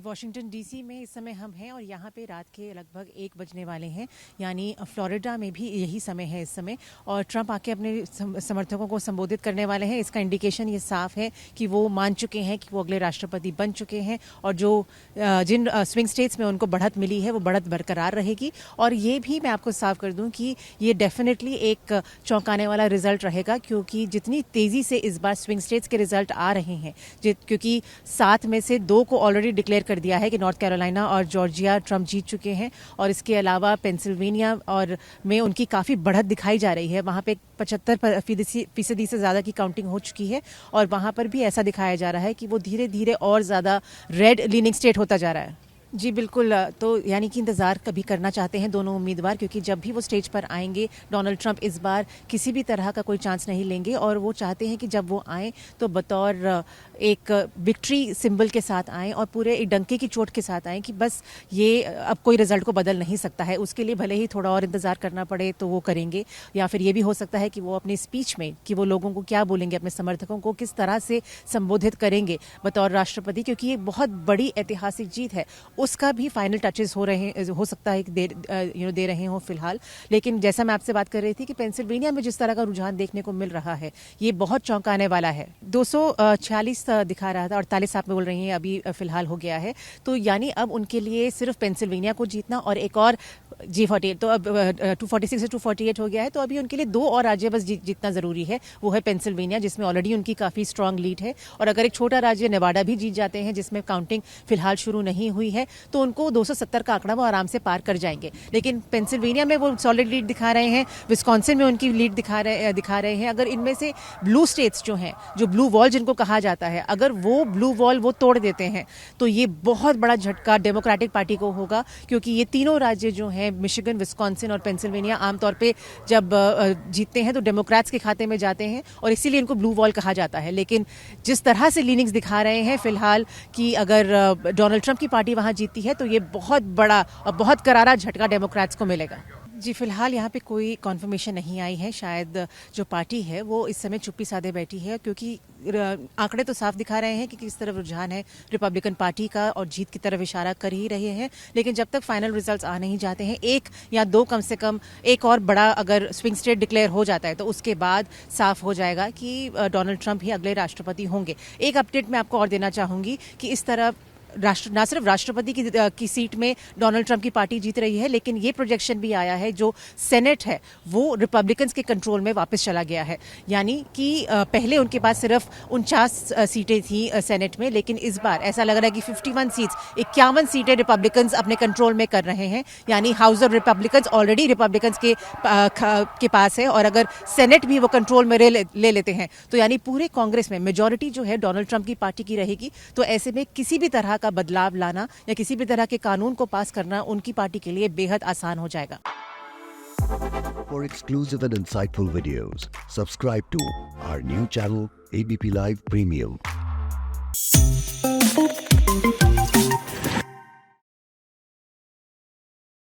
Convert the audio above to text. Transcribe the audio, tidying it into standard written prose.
Washington DC में इस समय हम हैं और यहाँ पे रात के लगभग 1 बजने वाले हैं, यानी फ्लोरिडा में भी यही समय है इस समय। और ट्रंप आके अपने समर्थकों को संबोधित करने वाले हैं। इसका इंडिकेशन ये साफ है कि वो मान चुके हैं कि वो अगले राष्ट्रपति बन चुके हैं और जो जिन स्विंग स्टेट्स में उनको बढ़त मिली है वो बढ़त बरकरार रहेगी। और ये भी मैं आपको साफ कर दूं कि ये डेफिनेटली एक चौंकाने वाला रिजल्ट रहेगा, क्योंकि जितनी तेज़ी से इस बार स्विंग स्टेट्स के रिजल्ट आ रहे हैं, क्योंकि 7 में से 2 को ऑलरेडी डिक्लेयर कर दिया है कि नॉर्थ कैरोलिना और जॉर्जिया ट्रंप जीत चुके हैं, और इसके अलावा पेंसिल्वेनिया और में उनकी काफ़ी बढ़त दिखाई जा रही है। वहाँ पे 75% से ज़्यादा की काउंटिंग हो चुकी है और वहाँ पर भी ऐसा दिखाया जा रहा है कि वो धीरे धीरे और ज़्यादा रेड लीनिंग स्टेट होता जा रहा है। जी बिल्कुल, तो यानी कि इंतज़ार कभी करना चाहते हैं दोनों उम्मीदवार, क्योंकि जब भी वो स्टेज पर आएंगे डोनाल्ड ट्रंप इस बार किसी भी तरह का कोई चांस नहीं लेंगे और वो चाहते हैं कि जब वो आएँ तो बतौर एक विक्ट्री सिंबल के साथ आएँ और पूरे एक डंके की चोट के साथ आएँ कि बस ये अब कोई रिजल्ट को बदल नहीं सकता है। उसके लिए भले ही थोड़ा और इंतज़ार करना पड़े तो वो करेंगे, या फिर ये भी हो सकता है कि वो अपनी स्पीच में कि वो लोगों को क्या बोलेंगे, अपने समर्थकों को किस तरह से संबोधित करेंगे बतौर राष्ट्रपति, क्योंकि ये बहुत बड़ी ऐतिहासिक जीत है, उसका भी फाइनल टचेस हो सकता है कि दे रहे हों फिलहाल। लेकिन जैसा मैं आपसे बात कर रही थी कि पेंसिल्वेनिया में जिस तरह का रुझान देखने को मिल रहा है ये बहुत चौंकाने वाला है। 246 दिखा रहा था, 48 आप बोल रही हैं अभी फिलहाल हो गया है। तो यानी अब उनके लिए सिर्फ पेंसिल्वेनिया को जीतना और एक और G48, तो अब 246 से 248 हो गया है, तो अभी उनके लिए 2 और राज्य बस जीतना जरूरी है। वो है पेंसिल्वेनिया, जिसमें ऑलरेडी उनकी काफ़ी स्ट्रांग लीड है, और अगर एक छोटा राज्य नेवाडा भी जीत जाते हैं जिसमें काउंटिंग फिलहाल शुरू नहीं हुई है, तो उनको 270 का आंकड़ा वो आराम से पार कर जाएंगे। लेकिन पेंसिल्वेनिया में वो सॉलिड लीड दिखा रहे हैं, विस्कॉन्सिन में उनकी लीड दिखा रहे हैं। अगर इनमें से ब्लू स्टेट्स जो हैं, जो ब्लू वॉल जिनको कहा जाता है, अगर वो ब्लू वॉल वो तोड़ देते हैं तो ये बहुत बड़ा झटका डेमोक्रेटिक पार्टी को होगा, क्योंकि ये तीनों राज्य जो हैं मिशिगन, विस्कॉन्सिन और पेंसिल्वेनिया आमतौर पे जब जीतते हैं तो डेमोक्रेट्स के खाते में जाते हैं और इसीलिए इनको ब्लू वॉल कहा जाता है। लेकिन जिस तरह से लीनिंग्स दिखा रहे हैं फिलहाल कि अगर डोनाल्ड ट्रंप की पार्टी वहां जीतती है तो ये बहुत बड़ा और बहुत करारा झटका डेमोक्रेट्स को मिलेगा। जी फिलहाल यहाँ पे कोई कॉन्फर्मेशन नहीं आई है। शायद जो पार्टी है वो इस समय चुप्पी साधे बैठी है, क्योंकि आंकड़े तो साफ दिखा रहे हैं कि किस तरफ रुझान है रिपब्लिकन पार्टी का और जीत की तरफ इशारा कर ही रहे हैं। लेकिन जब तक फाइनल रिजल्ट्स आ नहीं जाते हैं, 1 या 2 कम से कम एक और बड़ा अगर स्विंग स्टेट डिक्लेयर हो जाता है तो उसके बाद साफ हो जाएगा कि डोनाल्ड ट्रंप ही अगले राष्ट्रपति होंगे। एक अपडेट मैं आपको और देना चाहूंगी कि इस तरफ ना सिर्फ राष्ट्रपति की सीट में डोनाल्ड ट्रंप की पार्टी जीत रही है, लेकिन ये प्रोजेक्शन भी आया है जो सेनेट है वो रिपब्लिकन्स के कंट्रोल में वापस चला गया है। यानी कि पहले उनके पास सिर्फ 49 सीटें थी सेनेट में, लेकिन इस बार ऐसा लग रहा है कि 51 सीट्स, 51 सीटें रिपब्लिकन्स अपने कंट्रोल में कर रहे हैं। यानी house of Republicans already Republicans के पास है, और अगर सेनेट भी वो कंट्रोल में ले लेते हैं तो यानी पूरे कांग्रेस में मेजॉरिटी जो है डोनाल्ड ट्रंप की पार्टी की रहेगी। तो ऐसे में किसी भी तरह का बदलाव लाना या किसी भी तरह के कानून को पास करना उनकी पार्टी के लिए बेहद आसान हो जाएगा। For exclusive and insightful videos, subscribe to our new channel ABP Live Premium.